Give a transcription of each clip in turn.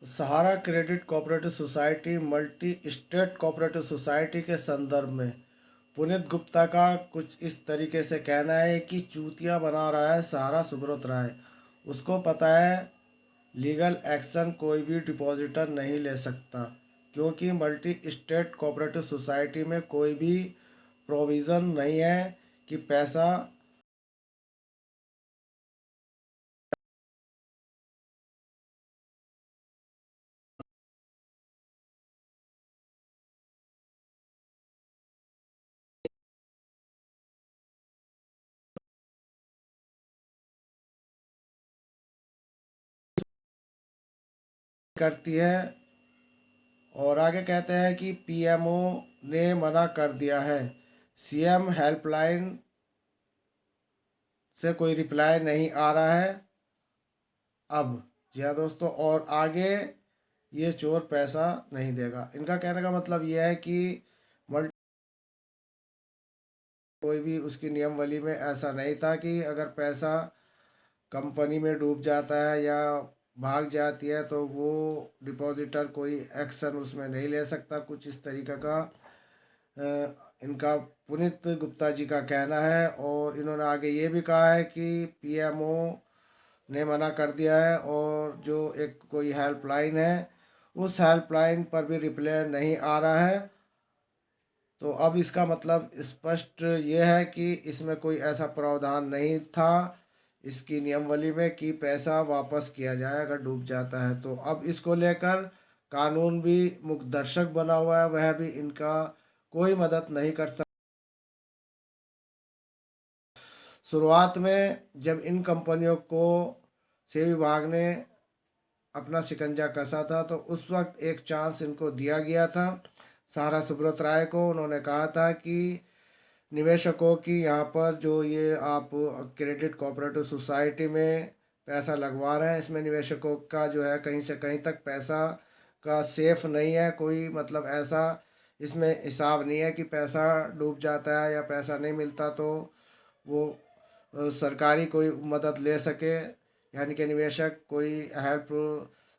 सहारा credit cooperative society multi state cooperative society के संदर्भ में पुनीत गुप्ता का कुछ इस तरीके से कहना है कि चूतिया बना रहा है सहारा सुब्रत राय। उसको पता है लीगल एक्शन कोई भी डिपॉजिटर नहीं ले सकता, क्योंकि मल्टी स्टेट कोऑपरेटिव सोसाइटी में कोई भी प्रोविज़न नहीं है कि पैसा करती है। और आगे कहते हैं कि पीएमओ ने मना कर दिया है। सीएम हेल्पलाइन से कोई रिप्लाई नहीं आ रहा है अब। जी हाँ दोस्तों, और आगे ये चोर पैसा नहीं देगा। इनका कहने का मतलब ये है कि मल्टी कोई भी उसकी नियमावली में ऐसा नहीं था कि अगर पैसा कंपनी में डूब जाता है या भाग जाती है तो वो डिपॉजिटर कोई एक्शन उसमें नहीं ले सकता। कुछ इस तरीके का इनका पुनीत गुप्ता जी का कहना है। और इन्होंने आगे ये भी कहा है कि पीएमओ ने मना कर दिया है, और जो एक कोई हेल्पलाइन है उस हेल्पलाइन पर भी रिप्लाई नहीं आ रहा है। तो अब इसका मतलब स्पष्ट ये है कि इसमें कोई ऐसा प्रावधान नहीं था इसकी नियमावली में कि पैसा वापस किया जाए अगर डूब जाता है। तो अब इसको लेकर कानून भी मुखदर्शक बना हुआ है, वह भी इनका कोई मदद नहीं कर सकता। शुरुआत में जब इन कंपनियों को सेबी विभाग ने अपना शिकंजा कसा था तो उस वक्त एक चांस इनको दिया गया था। सहारा सुब्रत राय को उन्होंने कहा था कि निवेशकों की यहाँ पर जो ये आप क्रेडिट कोऑपरेटिव सोसाइटी में पैसा लगवा रहे हैं, इसमें निवेशकों का जो है कहीं से कहीं तक पैसा का सेफ नहीं है। कोई मतलब ऐसा इसमें हिसाब नहीं है कि पैसा डूब जाता है या पैसा नहीं मिलता तो वो सरकारी कोई मदद ले सके, यानी कि निवेशक कोई हेल्प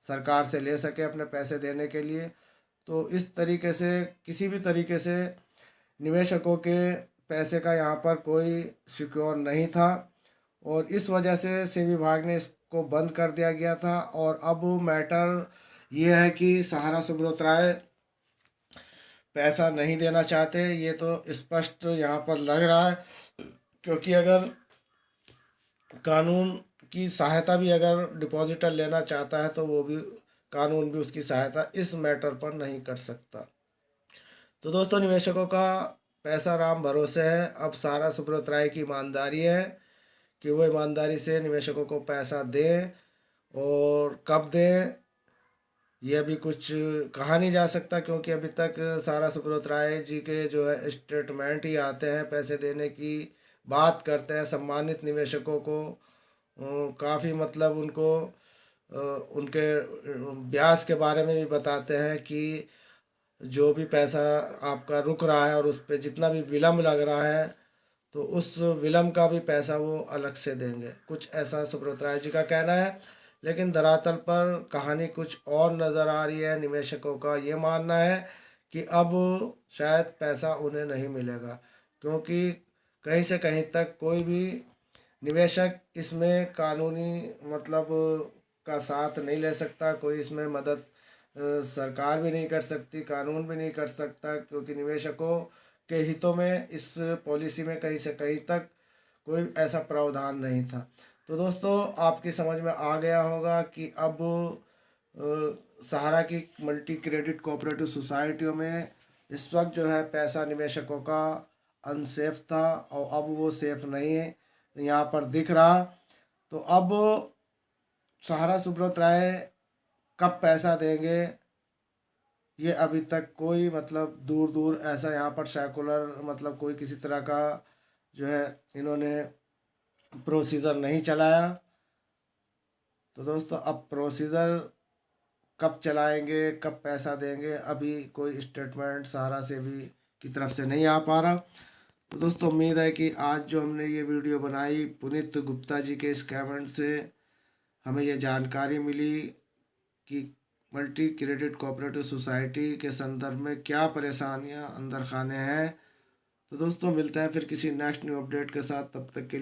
सरकार से ले सके अपने पैसे देने के लिए। तो इस तरीके से किसी भी तरीके से निवेशकों के पैसे का यहाँ पर कोई सिक्योर नहीं था, और इस वजह से सेबी विभाग ने इसको बंद कर दिया गया था। और अब मैटर ये है कि सहारा सुब्रत राय पैसा नहीं देना चाहते, ये तो स्पष्ट यहाँ पर लग रहा है। क्योंकि अगर कानून की सहायता भी अगर डिपॉजिटर लेना चाहता है तो वो भी कानून भी उसकी सहायता इस मैटर पर नहीं कर सकता। तो दोस्तों, निवेशकों का पैसा राम भरोसे है। अब सारा सुब्रत राय की ईमानदारी है कि वो ईमानदारी से निवेशकों को पैसा दें, और कब दें ये अभी कुछ कहा नहीं जा सकता, क्योंकि अभी तक सारा सुब्रत राय जी के जो है स्टेटमेंट ही आते हैं पैसे देने की बात करते हैं सम्मानित निवेशकों को। काफ़ी मतलब उनको उनके ब्याज के बारे में भी बताते हैं कि जो भी पैसा आपका रुक रहा है और उस पर जितना भी विलम्ब लग रहा है तो उस विलम्ब का भी पैसा वो अलग से देंगे, कुछ ऐसा सुब्रत राय जी का कहना है। लेकिन धरातल पर कहानी कुछ और नज़र आ रही है। निवेशकों का ये मानना है कि अब शायद पैसा उन्हें नहीं मिलेगा, क्योंकि कहीं से कहीं तक कोई भी निवेशक इसमें कानूनी मतलब का साथ नहीं ले सकता। कोई इसमें मदद सरकार भी नहीं कर सकती, कानून भी नहीं कर सकता, क्योंकि निवेशकों के हितों में इस पॉलिसी में कहीं से कहीं तक कोई ऐसा प्रावधान नहीं था। तो दोस्तों, आपकी समझ में आ गया होगा कि अब सहारा की मल्टी क्रेडिट कोऑपरेटिव सोसाइटियों में इस वक्त जो है पैसा निवेशकों का अनसेफ था, और अब वो सेफ नहीं है यहाँ पर दिख रहा। तो अब सहारा सुब्रत राय कब पैसा देंगे ये अभी तक कोई मतलब दूर दूर ऐसा यहाँ पर सर्कुलर मतलब कोई किसी तरह का जो है इन्होंने प्रोसीजर नहीं चलाया। तो दोस्तों, अब प्रोसीजर कब चलाएंगे, कब पैसा देंगे, अभी कोई स्टेटमेंट सहारा से भी की तरफ से नहीं आ पा रहा। तो दोस्तों, उम्मीद है कि आज जो हमने ये वीडियो बनाई पुनीत गुप्ता जी के इस कमेंट से हमें ये जानकारी मिली कि मल्टी क्रेडिट कोऑपरेटिव सोसाइटी के संदर्भ में क्या परेशानियां अंदर खाने हैं। तो दोस्तों मिलते हैं फिर किसी नेक्स्ट न्यू अपडेट के साथ, तब तक के लिए